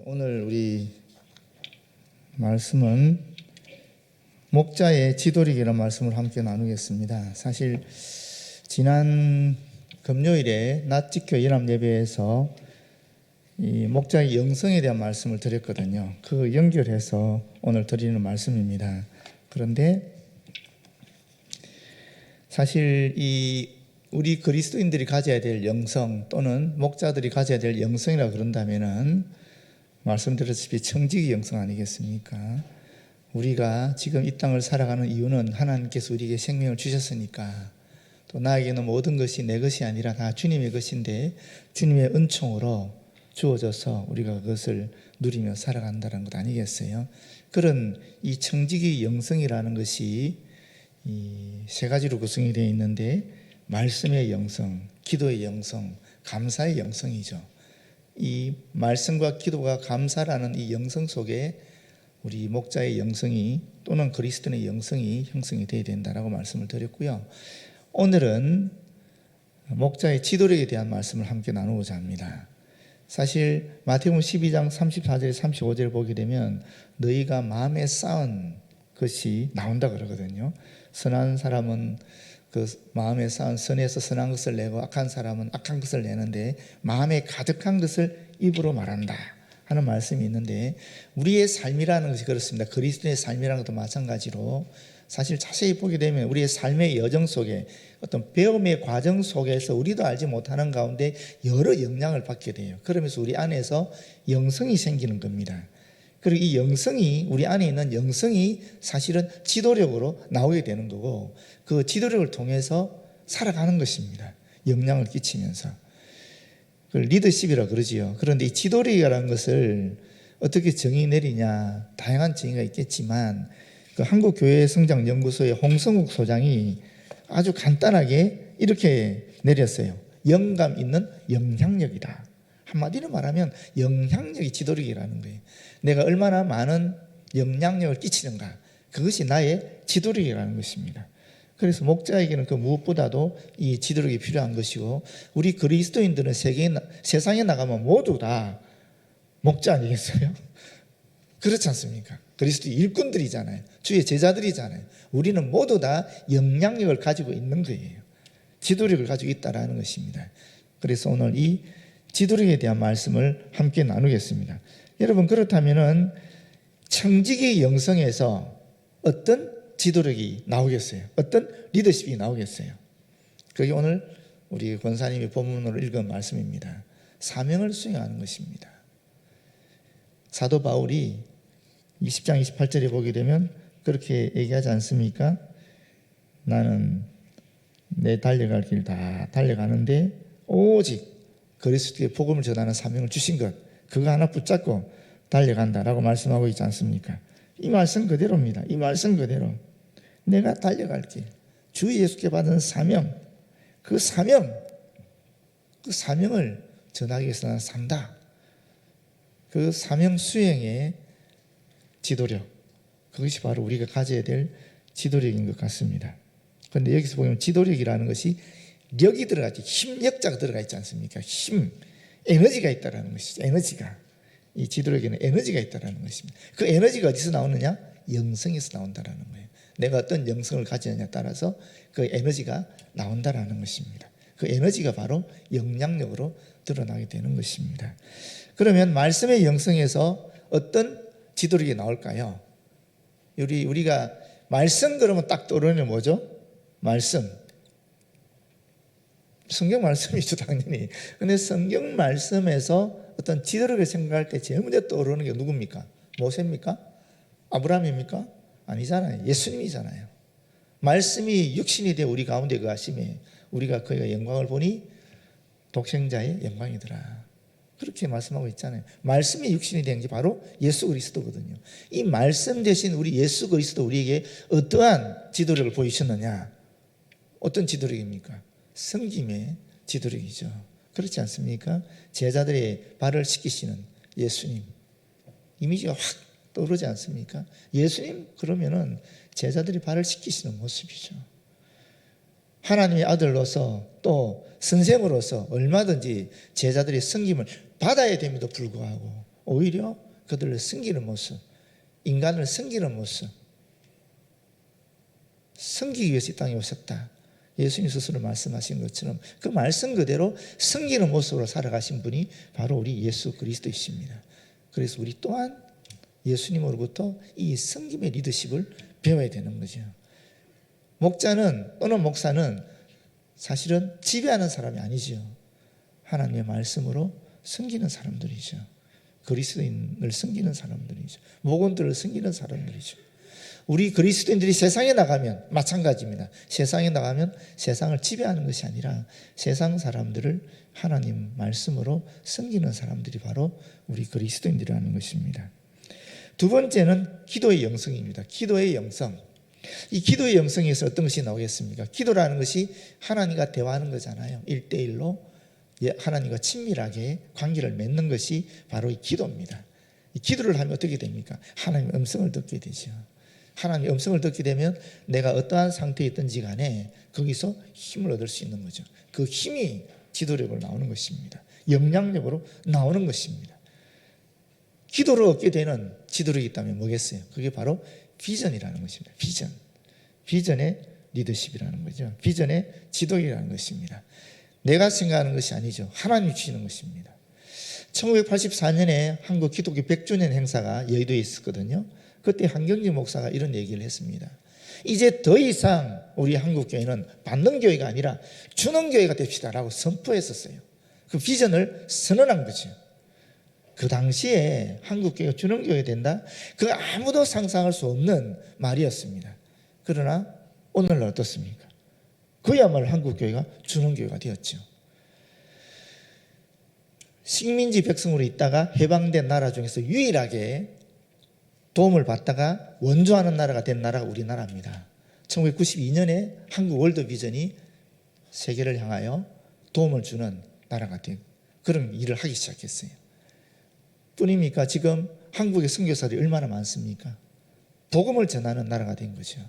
오늘 우리 말씀은 목자의 지도력이라는 말씀을 함께 나누겠습니다. 사실 지난 금요일에 낮지켜 연합예배에서 이 목자의 영성에 대한 말씀을 드렸거든요. 그 연결해서 오늘 드리는 말씀입니다. 그런데 사실 우리 그리스도인들이 가져야 될 영성 또는 목자들이 가져야 될 영성이라고 그런다면은 말씀드렸다시피 청지기 영성 아니겠습니까? 우리가 지금 이 땅을 살아가는 이유는 하나님께서 우리에게 생명을 주셨으니까, 또 나에게는 모든 것이 내 것이 아니라 다 주님의 것인데 주님의 은총으로 주어져서 우리가 그것을 누리며 살아간다는 것 아니겠어요? 그런 이 청지기 영성이라는 것이 이 세 가지로 구성이 되어 있는데, 말씀의 영성, 기도의 영성, 감사의 영성이죠. 이 말씀과 기도가 감사라는 이 영성 속에 우리 목자의 영성이 또는 그리스도인의 영성이 형성이 되어야 된다라고 말씀을 드렸고요. 오늘은 목자의 지도력에 대한 말씀을 함께 나누고자 합니다. 사실 마태복음 12장 34절 35절 보게 되면 너희가 마음에 쌓은 것이 나온다 그러거든요. 선한 사람은 그 마음에 쌓은 선에서 선한 것을 내고 악한 사람은 악한 것을 내는데 마음에 가득한 것을 입으로 말한다 하는 말씀이 있는데, 우리의 삶이라는 것이 그렇습니다. 그리스도의 삶이라는 것도 마찬가지로 사실 자세히 보게 되면 우리의 삶의 여정 속에 어떤 배움의 과정 속에서 우리도 알지 못하는 가운데 여러 영향을 받게 돼요. 그러면서 우리 안에서 영성이 생기는 겁니다. 그리고 이 영성이, 우리 안에 있는 영성이 사실은 지도력으로 나오게 되는 거고, 그 지도력을 통해서 살아가는 것입니다. 영향을 끼치면서. 그걸 리더십이라고 그러지요. 그런데 이 지도력이라는 것을 어떻게 정의 내리냐, 다양한 정의가 있겠지만 그 한국교회성장연구소의 홍성욱 소장이 아주 간단하게 이렇게 내렸어요. 영감 있는 영향력이다. 한마디로 말하면 영향력이 지도력이라는 거예요. 내가 얼마나 많은 영향력을 끼치는가, 그것이 나의 지도력이라는 것입니다. 그래서 목자에게는 그 무엇보다도 이 지도력이 필요한 것이고, 우리 그리스도인들은 세상에 나가면 모두 다 목자 아니겠어요? 그렇지 않습니까? 그리스도 일꾼들이잖아요. 주의 제자들이잖아요. 우리는 모두 다 영향력을 가지고 있는 거예요. 지도력을 가지고 있다는 것입니다. 그래서 오늘 이 지도력에 대한 말씀을 함께 나누겠습니다. 여러분, 그렇다면은 청지기 영성에서 어떤 지도력이 나오겠어요? 어떤 리더십이 나오겠어요? 그게 오늘 우리 권사님이 본문으로 읽은 말씀입니다. 사명을 수행하는 것입니다. 사도 바울이 20장 28절에 보게 되면 그렇게 얘기하지 않습니까? 나는 내 달려갈 길 다 달려가는데 오직 그리스도의 복음을 전하는 사명을 주신 것, 그거 하나 붙잡고 달려간다라고 말씀하고 있지 않습니까? 이 말씀 그대로입니다. 이 말씀 그대로 내가 달려갈 길, 주 예수께 받은 사명, 그 사명을 전하기 위해서 나는 산다. 그 사명 수행의 지도력, 그것이 바로 우리가 가져야 될 지도력인 것 같습니다. 그런데 여기서 보면 지도력이라는 것이 력이 들어가지, 힘력자가 들어가 있지 않습니까? 힘, 에너지가 있다는 것이죠. 에너지가, 이 지도력에는 에너지가 있다는 것입니다. 그 에너지가 어디서 나오느냐? 영성에서 나온다는 거예요. 내가 어떤 영성을 가지느냐에 따라서 그 에너지가 나온다는 것입니다. 그 에너지가 바로 영향력으로 드러나게 되는 것입니다. 그러면 말씀의 영성에서 어떤 지도력이 나올까요? 우리가 말씀 그러면 딱 떠오르는 뭐죠? 말씀. 성경 말씀이죠, 당연히. 근데 성경 말씀에서 어떤 지도력을 생각할 때 제일 먼저 떠오르는 게 누굽니까? 모세입니까? 아브라함입니까? 아니잖아요. 예수님이잖아요. 말씀이 육신이 되어 우리 가운데 거하심에 우리가 그의 영광을 보니 독생자의 영광이더라. 그렇게 말씀하고 있잖아요. 말씀이 육신이 된 게 바로 예수 그리스도거든요. 이 말씀 대신 우리 예수 그리스도 우리에게 어떠한 지도력을 보이셨느냐? 어떤 지도력입니까? 섬김의 지도력이죠. 그렇지 않습니까? 제자들의 발을 씻기시는 예수님, 이미지가 확 떠오르지 않습니까? 예수님 그러면은 제자들이 발을 씻기시는 모습이죠. 하나님의 아들로서 또 선생으로서 얼마든지 제자들의 섬김을 받아야 됨에도 불구하고 오히려 그들을 섬기는 모습, 인간을 섬기는 모습, 섬기기 위해서 이 땅에 오셨다. 예수님 스스로 말씀하신 것처럼 그 말씀 그대로 섬기는 모습으로 살아가신 분이 바로 우리 예수 그리스도이십니다. 그래서 우리 또한 예수님으로부터 이 섬김의 리더십을 배워야 되는 거죠. 목자는 또는 목사는 사실은 지배하는 사람이 아니죠. 하나님의 말씀으로 섬기는 사람들이죠. 그리스도인을 섬기는 사람들이죠. 목원들을 섬기는 사람들이죠. 우리 그리스도인들이 세상에 나가면 마찬가지입니다. 세상에 나가면 세상을 지배하는 것이 아니라 세상 사람들을 하나님 말씀으로 섬기는 사람들이 바로 우리 그리스도인들이라는 것입니다. 두 번째는 기도의 영성입니다. 기도의 영성. 이 기도의 영성에서 어떤 것이 나오겠습니까? 기도라는 것이 하나님과 대화하는 거잖아요. 1대1로 하나님과 친밀하게 관계를 맺는 것이 바로 이 기도입니다. 이 기도를 하면 어떻게 됩니까? 하나님의 음성을 듣게 되죠. 하나님의 음성을 듣게 되면 내가 어떠한 상태에 있든지 간에 거기서 힘을 얻을 수 있는 거죠. 그 힘이 지도력으로 나오는 것입니다. 영향력으로 나오는 것입니다. 기도를 얻게 되는 지도력이 있다면 뭐겠어요? 그게 바로 비전이라는 것입니다. 비전. 비전의 리더십이라는 거죠. 비전의 지도력이라는 것입니다. 내가 생각하는 것이 아니죠. 하나님이 주시는 것입니다. 1984년에 한국 기독교 100주년 행사가 여의도에 있었거든요. 그때 한경지 목사가 이런 얘기를 했습니다. 이제 더 이상 우리 한국교회는 받는 교회가 아니라 주는 교회가 됩시다라고 선포했었어요. 그 비전을 선언한 거죠. 그 당시에 한국교회가 주는 교회가 된다? 그 아무도 상상할 수 없는 말이었습니다. 그러나 오늘날 어떻습니까? 그야말로 한국교회가 주는 교회가 되었죠. 식민지 백성으로 있다가 해방된 나라 중에서 유일하게 도움을 받다가 원조하는 나라가 된 나라가 우리나라입니다. 1992년에 한국 월드비전이 세계를 향하여 도움을 주는 나라가 된 그런 일을 하기 시작했어요. 뿐입니까? 지금 한국의 선교사들이 얼마나 많습니까? 복음을 전하는 나라가 된 거죠.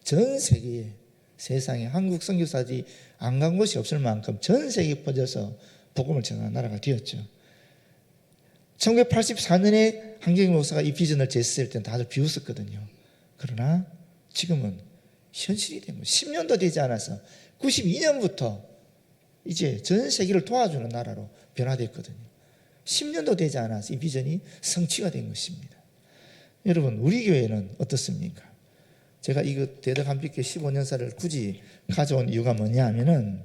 전 세계에 세상에 한국 선교사들이 안 간 곳이 없을 만큼 전 세계에 퍼져서 복음을 전하는 나라가 되었죠. 1984년에 한경희 목사가 이 비전을 제시했을 때는 다들 비웃었거든요. 그러나 지금은 현실이 된 거예요. 10년도 되지 않아서 92년부터 이제 전 세계를 도와주는 나라로 변화됐거든요. 10년도 되지 않아서 이 비전이 성취가 된 것입니다. 여러분, 우리 교회는 어떻습니까? 제가 이거 대덕 한빛교회 15년사를 굳이 가져온 이유가 뭐냐 하면은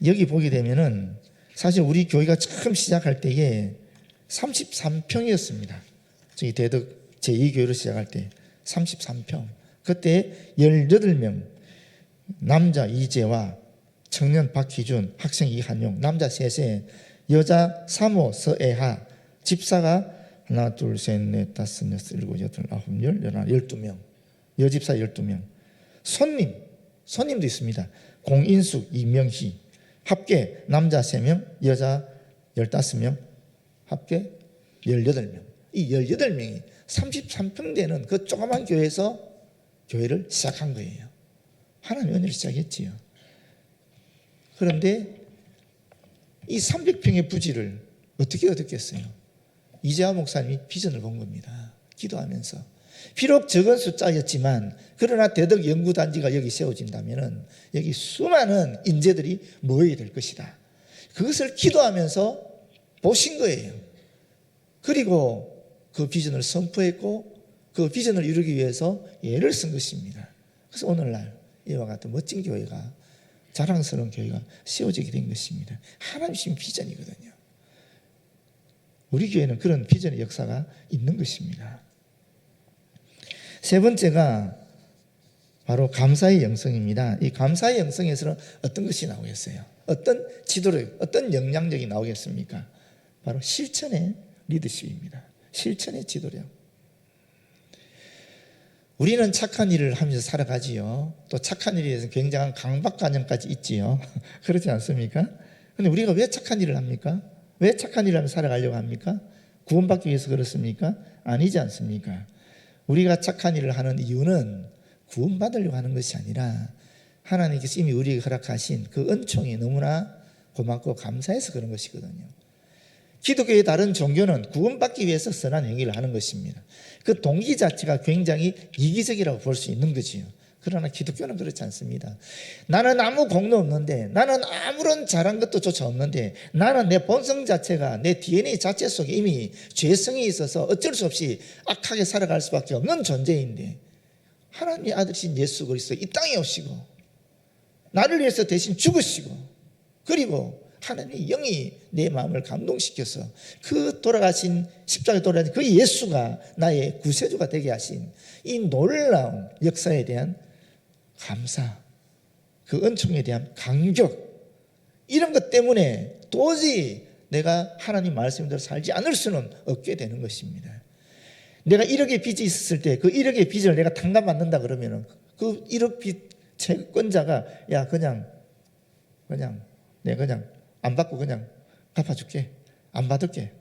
여기 보게 되면은 사실 우리 교회가 처음 시작할 때에 33평이었습니다. 저희 대덕 제2교회로 시작할 때 33평. 그때 18명, 남자 이재화, 청년 박희준, 학생 이한용, 남자 셋에 여자 3호 서애하, 집사가 하나, 둘, 셋, 넷, 다섯, 여섯, 일곱, 여덟, 아홉, 열, 열하나, 12명. 여집사 12명. 손님도 있습니다. 공인숙, 이명희. 합계 남자 3명, 여자 15명, 합계 18명. 이 18명이 33평 되는 그 조그만 교회에서 교회를 시작한 거예요. 하나님 은혜를 시작했지요. 그런데 이 300평의 부지를 어떻게 얻었겠어요? 이재화 목사님이 비전을 본 겁니다. 기도하면서. 비록 적은 숫자였지만 그러나 대덕 연구단지가 여기 세워진다면 여기 수많은 인재들이 모여야 될 것이다. 그것을 기도하면서 보신 거예요. 그리고 그 비전을 선포했고 그 비전을 이루기 위해서 애를 쓴 것입니다. 그래서 오늘날 이와 같은 멋진 교회가 자랑스러운 교회가 세워지게 된 것입니다. 하나님 주신 비전이거든요. 우리 교회는 그런 비전의 역사가 있는 것입니다. 세 번째가 바로 감사의 영성입니다. 이 감사의 영성에서는 어떤 것이 나오겠어요? 어떤 지도력, 어떤 영향력이 나오겠습니까? 바로 실천의 리더십입니다. 실천의 지도력. 우리는 착한 일을 하면서 살아가지요. 또 착한 일에 대해서 굉장한 강박관념까지 있지요. 그렇지 않습니까? 그런데 우리가 왜 착한 일을 합니까? 왜 착한 일을 하면서 살아가려고 합니까? 구원받기 위해서 그렇습니까? 아니지 않습니까? 우리가 착한 일을 하는 이유는 구원받으려고 하는 것이 아니라 하나님께서 이미 우리에게 허락하신 그 은총이 너무나 고맙고 감사해서 그런 것이거든요. 기독교의 다른 종교는 구원받기 위해서 선한 행위를 하는 것입니다. 그 동기 자체가 굉장히 이기적이라고 볼 수 있는 거지요. 그러나 기독교는 그렇지 않습니다. 나는 아무 공로 없는데, 나는 아무런 잘한 것도 조차 없는데, 나는 내 본성 자체가, 내 DNA 자체 속에 이미 죄성이 있어서 어쩔 수 없이 악하게 살아갈 수밖에 없는 존재인데, 하나님의 아들이신 예수 그리스도 이 땅에 오시고 나를 위해서 대신 죽으시고, 그리고 하나님의 영이 내 마음을 감동시켜서 그 돌아가신 십자가에 돌아가신 그 예수가 나의 구세주가 되게 하신 이 놀라운 역사에 대한 감사, 그 은총에 대한 감격, 이런 것 때문에 도저히 내가 하나님 말씀대로 살지 않을 수는 없게 되는 것입니다. 내가 1억의 빚이 있었을 때 그 1억의 빚을 내가 탕감받는다 그러면은 그 1억 빚 채권자가 야 그냥 내가 그냥 안 받고 그냥 갚아줄게, 안 받을게,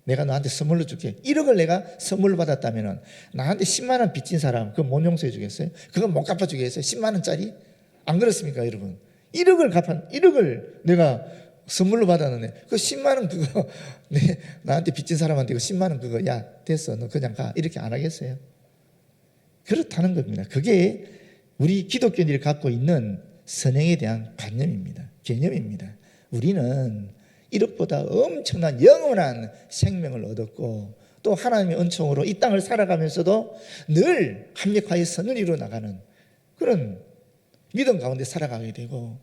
내가 너한테 선물로 줄게. 1억을 내가 선물로 받았다면 나한테 10만 원 빚진 사람 그거 못 용서해 주겠어요? 그건 못 갚아주겠어요? 10만 원짜리? 안 그렇습니까 여러분? 1억을 내가 선물로 받았는데 그 10만 원 그거 나한테 빚진 사람한테 그 10만 원 그거 야 됐어 너 그냥 가 이렇게 안 하겠어요? 그렇다는 겁니다. 그게 우리 기독교인들이 갖고 있는 선행에 대한 관념입니다. 개념입니다. 우리는 1억보다 엄청난 영원한 생명을 얻었고 또 하나님의 은총으로 이 땅을 살아가면서도 늘 합력하여 선을 이루어 나가는 그런 믿음 가운데 살아가게 되고,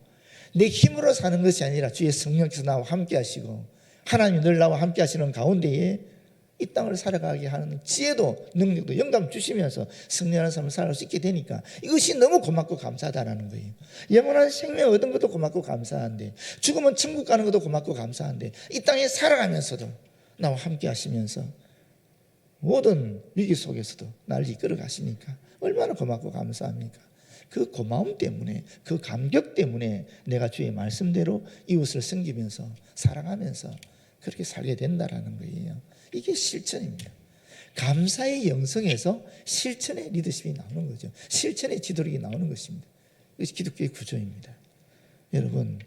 내 힘으로 사는 것이 아니라 주의 성령께서 나와 함께 하시고 하나님이 늘 나와 함께 하시는 가운데에 이 땅을 살아가게 하는 지혜도 능력도 영감 주시면서 승리하는 삶을 살아갈 수 있게 되니까 이것이 너무 고맙고 감사하다는 거예요. 영원한 생명 얻은 것도 고맙고 감사한데, 죽으면 천국 가는 것도 고맙고 감사한데, 이 땅에 살아가면서도 나와 함께 하시면서 모든 위기 속에서도 나를 이끌어 가시니까 얼마나 고맙고 감사합니까? 그 고마움 때문에, 그 감격 때문에 내가 주의 말씀대로 이웃을 섬기면서 사랑하면서 그렇게 살게 된다라는 거예요. 이게 실천입니다. 감사의 영성에서 실천의 리더십이 나오는 거죠. 실천의 지도력이 나오는 것입니다. 이것이 기독교의 구조입니다. 여러분,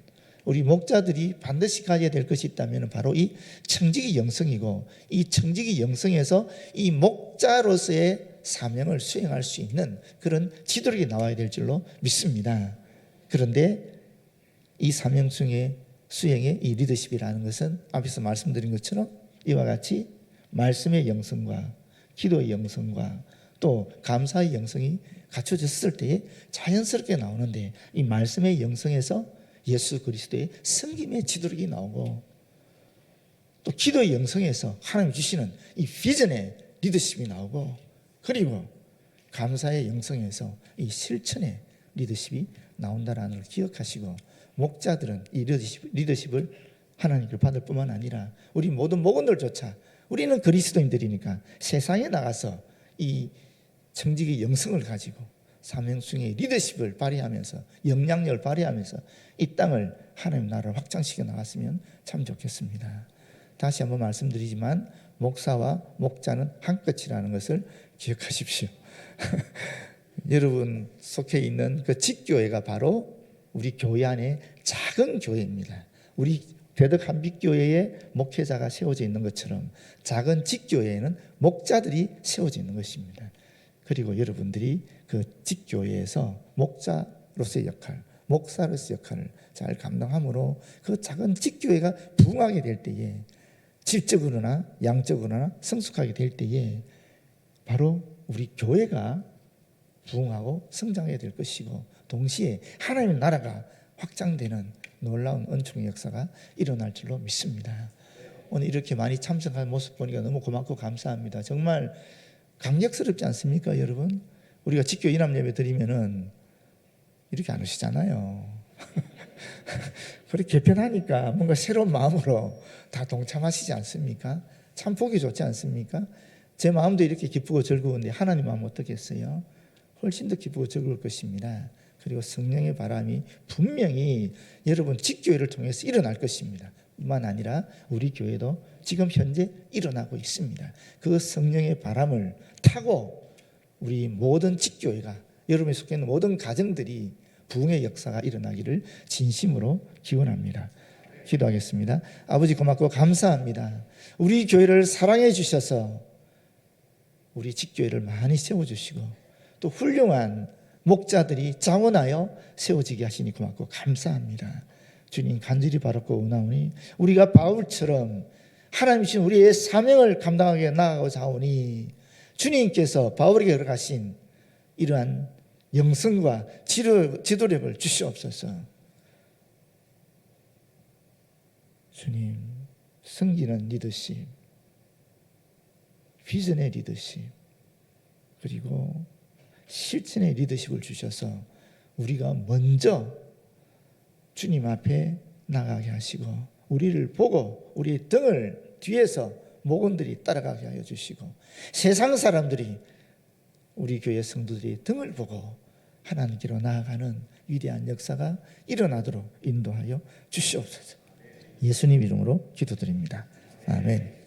우리 목자들이 반드시 가져야 될 것이 있다면 바로 이 청지기 영성이고, 이 청지기 영성에서 이 목자로서의 사명을 수행할 수 있는 그런 지도력이 나와야 될 줄로 믿습니다. 그런데 이 사명 수행의 이 리더십이라는 것은 앞에서 말씀드린 것처럼 이와 같이 말씀의 영성과 기도의 영성과 또 감사의 영성이 갖춰졌을 때에 자연스럽게 나오는데, 이 말씀의 영성에서 예수 그리스도의 섬김의 지도력이 나오고, 또 기도의 영성에서 하나님 주시는 이 비전의 리더십이 나오고, 그리고 감사의 영성에서 이 실천의 리더십이 나온다라는 걸 기억하시고, 목자들은 이 리더십을 하나님께 받을 뿐만 아니라 우리 모든 목원들조차, 우리는 그리스도인들이니까 세상에 나가서 이 청지기 영성을 가지고 사명수행의 리더십을 발휘하면서 영향력을 발휘하면서 이 땅을 하나님 나라를 확장시켜 나갔으면 참 좋겠습니다. 다시 한번 말씀드리지만 목사와 목자는 한 끝이라는 것을 기억하십시오. 여러분 속해 있는 그 직교회가 바로 우리 교회 안에 작은 교회입니다. 우리 대덕 한빛교회에 목회자가 세워져 있는 것처럼 작은 직교회에는 목자들이 세워져 있는 것입니다. 그리고 여러분들이 그 직교회에서 목자로서의 역할, 목사로서의 역할을 잘 감당함으로 그 작은 직교회가 부흥하게 될 때에, 질적으로나 양적으로나 성숙하게 될 때에 바로 우리 교회가 부흥하고 성장해야 될 것이고, 동시에 하나님의 나라가 확장되는 놀라운 은총의 역사가 일어날 줄로 믿습니다. 오늘 이렇게 많이 참석한 모습 보니까 너무 고맙고 감사합니다. 정말 강력스럽지 않습니까 여러분? 우리가 직교 이남 예배 드리면은 이렇게 안 오시잖아요. 그렇게 개편하니까 뭔가 새로운 마음으로 다 동참하시지 않습니까? 참 보기 좋지 않습니까? 제 마음도 이렇게 기쁘고 즐거운데 하나님 마음 어떻겠어요? 훨씬 더 기쁘고 즐거울 것입니다. 그리고 성령의 바람이 분명히 여러분 직교회를 통해서 일어날 것입니다. 뿐만 아니라 우리 교회도 지금 현재 일어나고 있습니다. 그 성령의 바람을 타고 우리 모든 직교회가, 여러분이 속해 있는 모든 가정들이 부흥의 역사가 일어나기를 진심으로 기원합니다. 기도하겠습니다. 아버지 고맙고 감사합니다. 우리 교회를 사랑해 주셔서 우리 직교회를 많이 세워주시고 또 훌륭한 목자들이 자원하여 세워지게 하시니 고맙고 감사합니다. 주님 간절히 바라고 원하오니 우리가 바울처럼 하나님 주신 우리의 사명을 감당하게 나아가고자 하오니 주님께서 바울에게 허락하신 이러한 영성과 지도력을 주시옵소서. 주님, 섬기는 리더십, 비전의 리더십, 그리고 실천의 리더십을 주셔서 우리가 먼저 주님 앞에 나가게 하시고 우리를 보고 우리의 등을 뒤에서 목원들이 따라가게 하여 주시고 세상 사람들이 우리 교회 성도들이 등을 보고 하나님께로 나아가는 위대한 역사가 일어나도록 인도하여 주시옵소서. 예수님 이름으로 기도드립니다. 아멘.